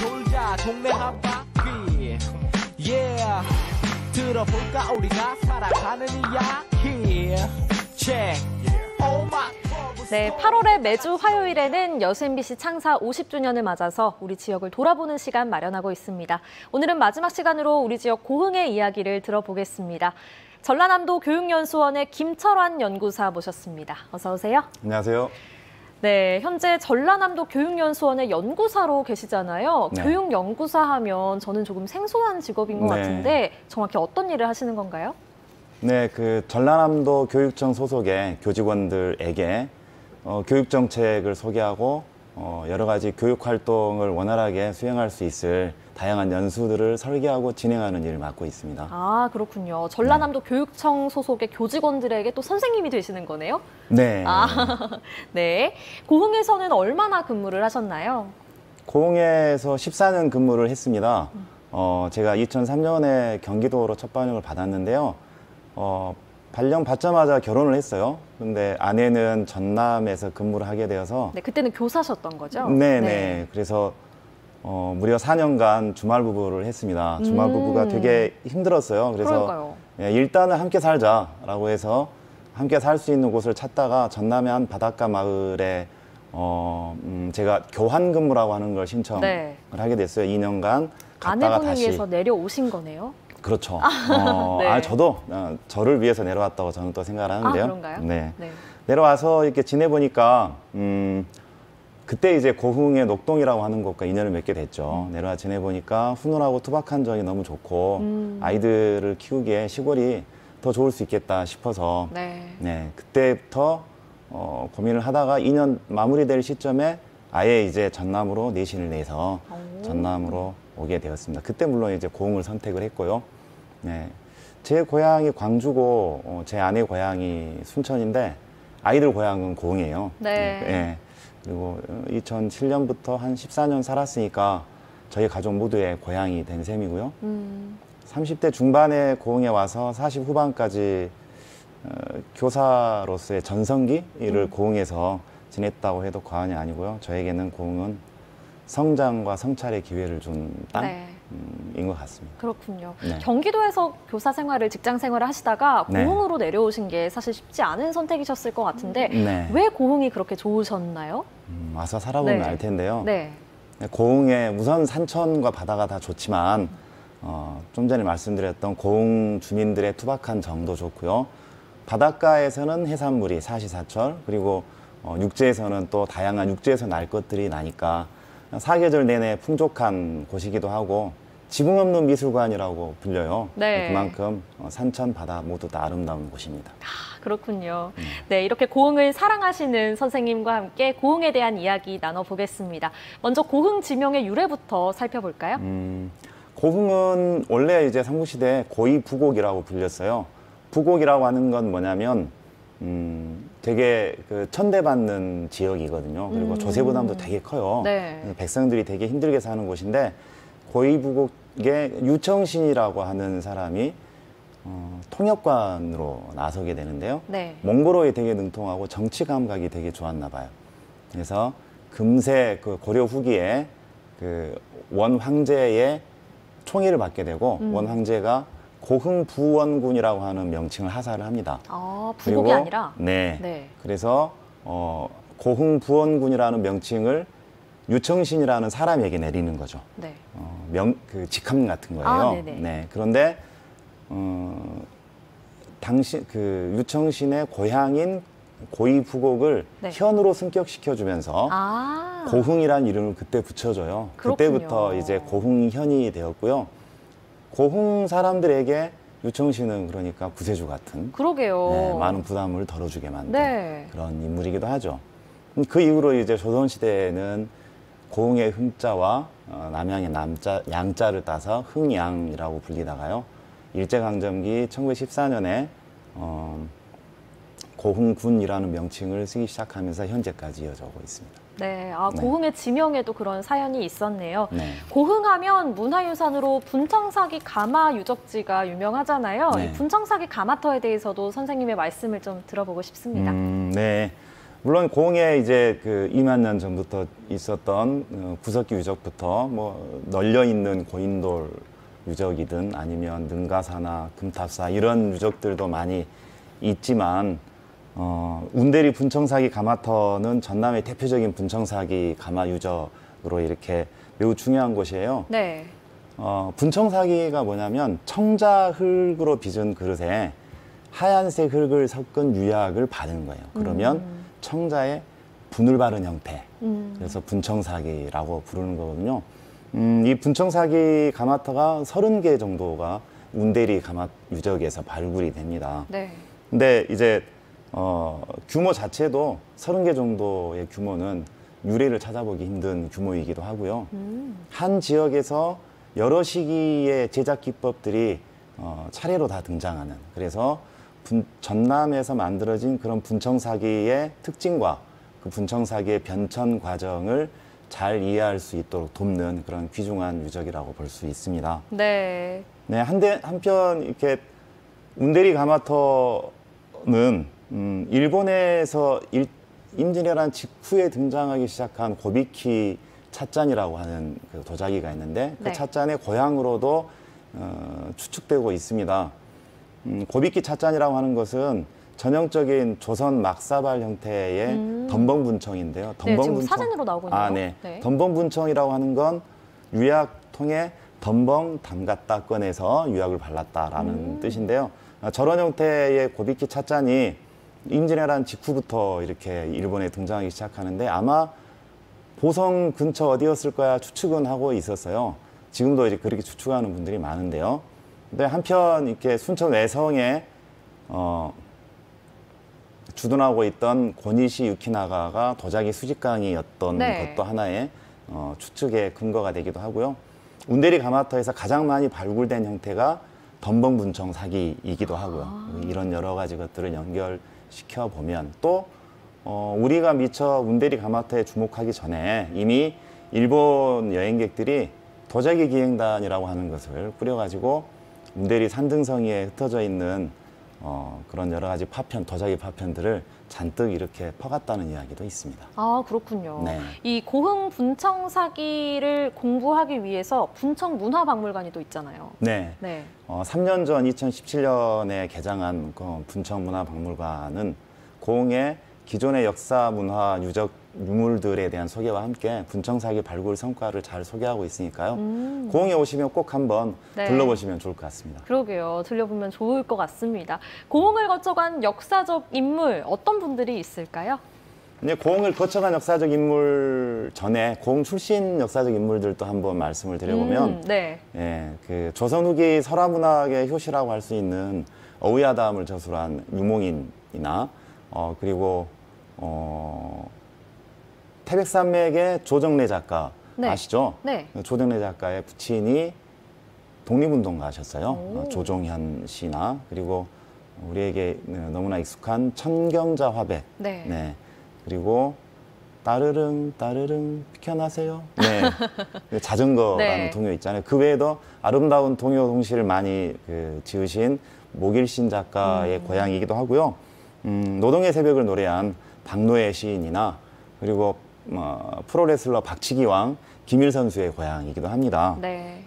돌자 동네 한 바퀴 yeah 들어볼까 우리가 살아가는 이야기 check oh my. 네, 8월의 매주 화요일에는 여수 MBC 창사 50주년을 맞아서 우리 지역을 돌아보는 시간 마련하고 있습니다. 오늘은 마지막 시간으로 우리 지역 고흥의 이야기를 들어보겠습니다. 전라남도 교육연수원의 김철환 연구사 모셨습니다. 어서 오세요. 안녕하세요. 네, 현재 전라남도 교육연수원의 연구사로 계시잖아요. 네. 교육연구사 하면 저는 조금 생소한 직업인 것 같은데 정확히 어떤 일을 하시는 건가요? 네, 전라남도 교육청 소속의 교직원들에게 교육 정책을 소개하고 여러 가지 교육 활동을 원활하게 수행할 수 있을 다양한 연수들을 설계하고 진행하는 일을 맡고 있습니다. 아, 그렇군요. 전라남도 교육청 소속의 교직원들에게 또 선생님이 되시는 거네요? 네. 네. 고흥에서는 얼마나 근무를 하셨나요? 고흥에서 14년 근무를 했습니다. 제가 2003년에 경기도로 첫 발령을 받았는데요. 발령 받자마자 결혼을 했어요. 근데 아내는 전남에서 근무를 하게 되어서 네, 그때는 교사셨던 거죠? 네. 그래서 무려 4년간 주말부부를 했습니다. 주말부부가 되게 힘들었어요. 그래서 일단은 함께 살자라고 해서 함께 살 수 있는 곳을 찾다가 전남의 한 바닷가 마을에 제가 교환 근무라고 하는 걸 신청을 하게 됐어요. 2년간 갔다가 아내분을 다시. 위해서 내려오신 거네요? 그렇죠. 네. 저도 저를 위해서 내려왔다고 저는 또 생각을 하는데요. 그런가요? 네. 네. 내려와서 이렇게 지내보니까 그때 이제 고흥의 녹동이라고 하는 곳과 인연을 맺게 됐죠. 내려와 지내보니까 훈훈하고 투박한 정이 너무 좋고 아이들을 키우기에 시골이 더 좋을 수 있겠다 싶어서 네, 그때부터 고민을 하다가 2년 마무리될 시점에 아예 이제 전남으로 내신을 내서 전남으로 오게 되었습니다. 그때 물론 이제 고흥을 선택을 했고요. 네, 제 고향이 광주고 제 아내 고향이 순천인데 아이들 고향은 고흥이에요. 네. 그리고 2007년부터 한 14년 살았으니까 저희 가족 모두의 고향이 된 셈이고요. 30대 중반에 고흥에 와서 40 후반까지 교사로서의 전성기를 고흥에서 지냈다고 해도 과언이 아니고요. 저에게는 고흥은 성장과 성찰의 기회를 준 땅인 것 같습니다. 그렇군요. 네. 경기도에서 교사 생활을, 직장 생활을 하시다가 고흥으로 내려오신 게 사실 쉽지 않은 선택이셨을 것 같은데 왜 고흥이 그렇게 좋으셨나요? 와서 살아보면 알 텐데요. 네. 고흥에 우선 산천과 바다가 다 좋지만 좀 전에 말씀드렸던 고흥 주민들의 투박한 정도 좋고요. 바닷가에서는 해산물이 사시사철, 그리고 육지에서는 또 다양한 육지에서 날 것들이 나니까 사계절 내내 풍족한 곳이기도 하고 지붕 없는 미술관이라고 불려요. 그만큼 산천, 바다 모두 다 아름다운 곳입니다. 그렇군요. 네, 이렇게 고흥을 사랑하시는 선생님과 함께 고흥에 대한 이야기 나눠보겠습니다. 먼저 고흥 지명의 유래부터 살펴볼까요? 고흥은 원래 이제 삼국시대 고이부곡이라고 불렸어요. 부곡이라고 하는 건 뭐냐면 되게 천대받는 지역이거든요. 그리고 조세부담도 되게 커요. 그래서 백성들이 되게 힘들게 사는 곳인데 고이부곡의 유청신이라고 하는 사람이 통역관으로 나서게 되는데요. 몽골어에 되게 능통하고 정치 감각이 되게 좋았나 봐요. 그래서 금세 고려 후기에 원 황제의 총애를 받게 되고 원 황제가 고흥 부원군이라고 하는 명칭을 하사를 합니다. 부곡이 아니라? 네. 그래서 고흥 부원군이라는 명칭을 유청신이라는 사람에게 내리는 거죠. 직함 같은 거예요. 그런데 당시 유청신의 고향인 고이부곡을 현으로 승격시켜주면서 고흥이라는 이름을 그때 붙여줘요. 그때부터 이제 고흥현이 되었고요. 고흥 사람들에게 유청신은 그러니까 구세주 같은 많은 부담을 덜어주게 만든 그런 인물이기도 하죠. 그 이후로 이제 조선시대에는 고흥의 흥자와 남양의 양자를 따서 흥양이라고 불리다가요. 일제강점기 1914년에 고흥군이라는 명칭을 쓰기 시작하면서 현재까지 이어져 오고 있습니다. 고흥의 지명에도 그런 사연이 있었네요. 고흥하면 문화유산으로 분청사기 가마 유적지가 유명하잖아요. 이 분청사기 가마터에 대해서도 선생님의 말씀을 좀 들어보고 싶습니다. 물론 고흥에 이제 그 2만 년 전부터 있었던 구석기 유적부터 뭐 널려 있는 고인돌 유적이든 아니면 능가사나 금탑사 이런 유적들도 많이 있지만 운대리 분청사기 가마터는 전남의 대표적인 분청사기 가마 유적으로 이렇게 매우 중요한 곳이에요. 네. 분청사기가 뭐냐면 청자흙으로 빚은 그릇에 하얀색 흙을 섞은 유약을 바르는 거예요. 그러면 청자에 분을 바른 형태. 그래서 분청사기라고 부르는 거거든요. 이 분청사기 가마터가 30개 정도가 운대리 가마 유적에서 발굴이 됩니다. 네. 근데 이제 규모 자체도 30개 정도의 규모는 유래를 찾아보기 힘든 규모이기도 하고요. 한 지역에서 여러 시기의 제작 기법들이 차례로 다 등장하는, 그래서 전남에서 만들어진 그런 분청사기의 특징과 그 분청사기의 변천 과정을 잘 이해할 수 있도록 돕는 그런 귀중한 유적이라고 볼 수 있습니다. 네. 네, 한편 이렇게 운대리 가마터는 일본에서 임진왜란 직후에 등장하기 시작한 고비키 찻잔이라고 하는 그 도자기가 있는데 그 네. 찻잔의 고향으로도 추측되고 있습니다. 고비키 찻잔이라고 하는 것은 전형적인 조선 막사발 형태의 덤벙분청인데요. 네, 지금 사진으로 나오고 있네요. 네. 네. 덤벙분청이라고 하는 건 유약통에 덤벙 담갔다 꺼내서 유약을 발랐다라는 뜻인데요. 저런 형태의 고비키 찻잔이 임진왜란 직후부터 이렇게 일본에 등장하기 시작하는데 아마 보성 근처 어디였을 거야 추측은 하고 있었어요. 지금도 이제 그렇게 추측하는 분들이 많은데요. 근데 한편 이렇게 순천 외성에 주둔하고 있던 고니시 유키나가가 도자기 수집강이었던 네. 것도 하나의 추측의 근거가 되기도 하고요. 운대리 가마터에서 가장 많이 발굴된 형태가 덤벙분청 사기이기도 하고요. 이런 여러 가지 것들을 연결시켜 보면 또 우리가 미처 운대리 가마터에 주목하기 전에 이미 일본 여행객들이 도자기 기행단이라고 하는 것을 꾸려가지고 운대리 산등성이에 흩어져 있는 그런 여러 가지 파편, 도자기 파편들을 잔뜩 이렇게 퍼갔다는 이야기도 있습니다. 아, 그렇군요. 네. 이 고흥 분청사기를 공부하기 위해서 분청문화박물관이 또 있잖아요. 네. 네. 3년 전 2017년에 개장한 그 분청문화박물관은 고흥의 기존의 역사, 문화, 유적, 유물들에 대한 소개와 함께 분청사기 발굴 성과를 잘 소개하고 있으니까요. 고흥에 오시면 꼭 한번 네. 둘러보시면 좋을 것 같습니다. 그러게요. 들려보면 좋을 것 같습니다. 고흥을 거쳐간 역사적 인물 어떤 분들이 있을까요? 이제 고흥을 거쳐간 역사적 인물 전에 고흥 출신 역사적 인물들도 한번 말씀을 드려보면 네. 예, 그 조선 후기 설화문학의 효시라고 할 수 있는 어우야담을 저술한 유몽인이나 그리고 태백산맥의 조정래 작가 네. 아시죠? 네. 조정래 작가의 부친이 독립운동가셨어요. 오. 조종현 씨나 그리고 우리에게 너무나 익숙한 천경자 화백. 네. 네. 그리고 따르릉 따르릉 비켜나세요. 네. 자전거라는 네. 동요 있잖아요. 그 외에도 아름다운 동요 동시를 많이 지으신 목일신 작가의 고향이기도 하고요. 노동의 새벽을 노래한 박노해 시인이나 그리고 프로레슬러 박치기왕 김일 선수의 고향이기도 합니다. 네.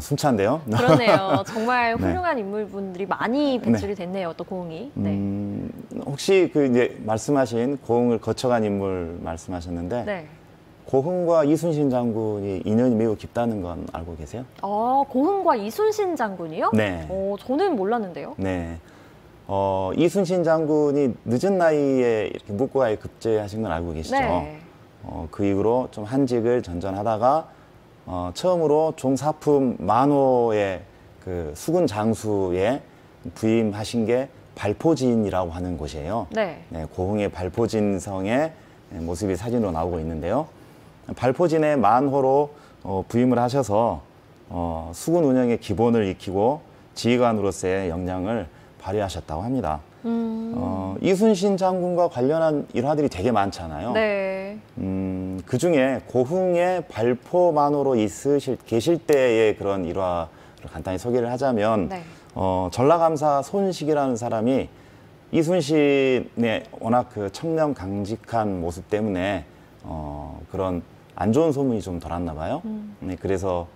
숨찬데요. 그러네요. 정말 네. 훌륭한 인물분들이 많이 배출이 됐네요. 또 고흥이. 네. 혹시 그 이제 말씀하신 고흥을 거쳐간 인물 말씀하셨는데 네. 고흥과 이순신 장군이 인연이 매우 깊다는 건 알고 계세요? 고흥과 이순신 장군이요? 네. 저는 몰랐는데요. 네. 이순신 장군이 늦은 나이에 이렇게 묵고가에 급제하신 건 알고 계시죠? 네. 그 이후로 좀 한직을 전전하다가 처음으로 종사품 만호의 그 수군 장수에 부임하신 게 발포진이라고 하는 곳이에요. 네. 네, 고흥의 발포진성의 모습이 사진으로 나오고 있는데요. 발포진의 만호로 부임을 하셔서 수군 운영의 기본을 익히고 지휘관으로서의 역량을 발휘하셨다고 합니다. 이순신 장군과 관련한 일화들이 되게 많잖아요. 네. 그 중에 고흥의 발포만호로 계실 때의 그런 일화를 간단히 소개를 하자면 네. 전라감사 손식이라는 사람이 이순신의 워낙 그 청렴 강직한 모습 때문에 그런 안 좋은 소문이 좀 돌았나 봐요. 네, 그래서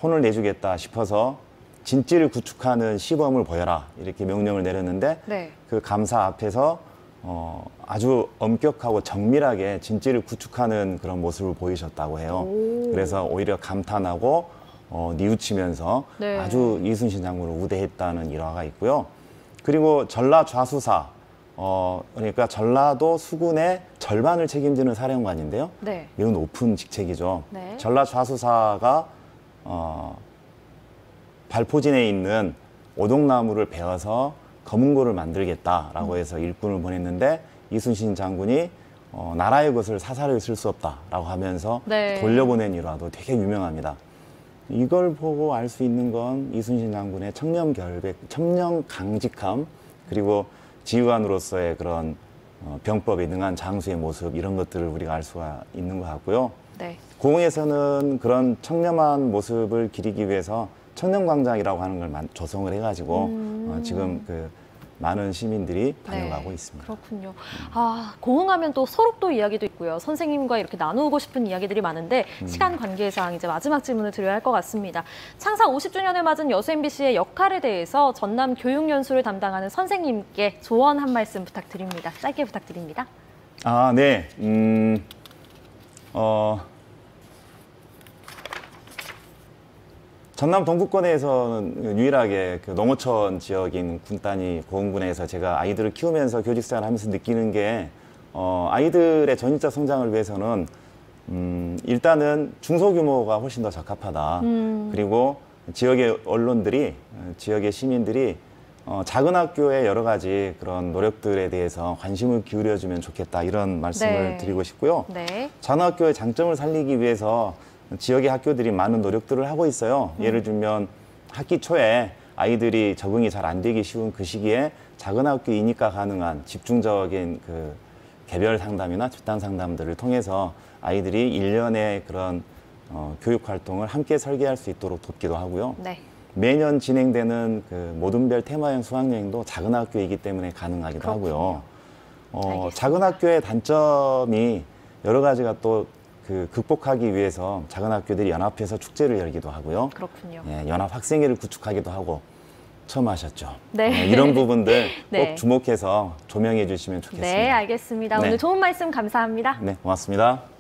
혼을 내주겠다 싶어서 진지를 구축하는 시범을 보여라 이렇게 명령을 내렸는데 네. 그 감사 앞에서 아주 엄격하고 정밀하게 진지를 구축하는 그런 모습을 보이셨다고 해요. 그래서 오히려 감탄하고 뉘우치면서 네. 아주 이순신 장군을 우대했다는 일화가 있고요. 그리고 전라 좌수사, 그러니까 전라도 수군의 절반을 책임지는 사령관인데요. 네. 매우 높은 직책이죠. 네. 전라 좌수사가 발포진에 있는 오동나무를 베어서 검은고를 만들겠다라고 해서 일꾼을 보냈는데 이순신 장군이 나라의 것을 사사를 쓸 수 없다라고 하면서 네. 돌려보낸 일화도 되게 유명합니다. 이걸 보고 알 수 있는 건 이순신 장군의 청렴결백, 청렴 강직함, 그리고 지휘관으로서의 그런 병법에 능한 장수의 모습, 이런 것들을 우리가 알 수가 있는 것 같고요. 네. 고흥에서는 그런 청렴한 모습을 기리기 위해서 청렴광장이라고 하는 걸 조성을 해가지고 지금 그 많은 시민들이 다녀가고 네, 있습니다. 그렇군요. 아, 고흥하면 또 소록도 이야기도 있고요. 선생님과 이렇게 나누고 싶은 이야기들이 많은데 시간 관계상 이제 마지막 질문을 드려야 할 것 같습니다. 창사 50주년을 맞은 여수 MBC의 역할에 대해서 전남 교육연수를 담당하는 선생님께 조언 한 말씀 부탁드립니다. 짧게 부탁드립니다. 아, 네. 전남 동부권에서는 유일하게 그 농어촌 지역인 군단이 고흥군에서 제가 아이들을 키우면서 교직생활을 하면서 느끼는 게 아이들의 전인적 성장을 위해서는 일단은 중소규모가 훨씬 더 적합하다. 그리고 지역의 언론들이, 지역의 시민들이 작은 학교의 여러 가지 그런 노력들에 대해서 관심을 기울여주면 좋겠다, 이런 말씀을 네. 드리고 싶고요. 네. 작은 학교의 장점을 살리기 위해서 지역의 학교들이 많은 노력들을 하고 있어요. 예를 들면 학기 초에 아이들이 적응이 잘 안 되기 쉬운 그 시기에 작은 학교이니까 가능한 집중적인 그 개별 상담이나 집단 상담들을 통해서 아이들이 일련의 그런 교육 활동을 함께 설계할 수 있도록 돕기도 하고요. 네. 매년 진행되는 그 모든별 테마형 수학여행도 작은 학교이기 때문에 가능하기도 그렇군요. 하고요. 알겠습니다. 작은 학교의 단점이 여러 가지가 또 그 극복하기 위해서 작은 학교들이 연합해서 축제를 열기도 하고요. 그렇군요. 예, 연합 학생회를 구축하기도 하고, 처음 하셨죠. 네. 이런 부분들 네. 꼭 주목해서 조명해 주시면 좋겠습니다. 네, 알겠습니다. 네. 오늘 좋은 말씀 감사합니다. 네, 고맙습니다.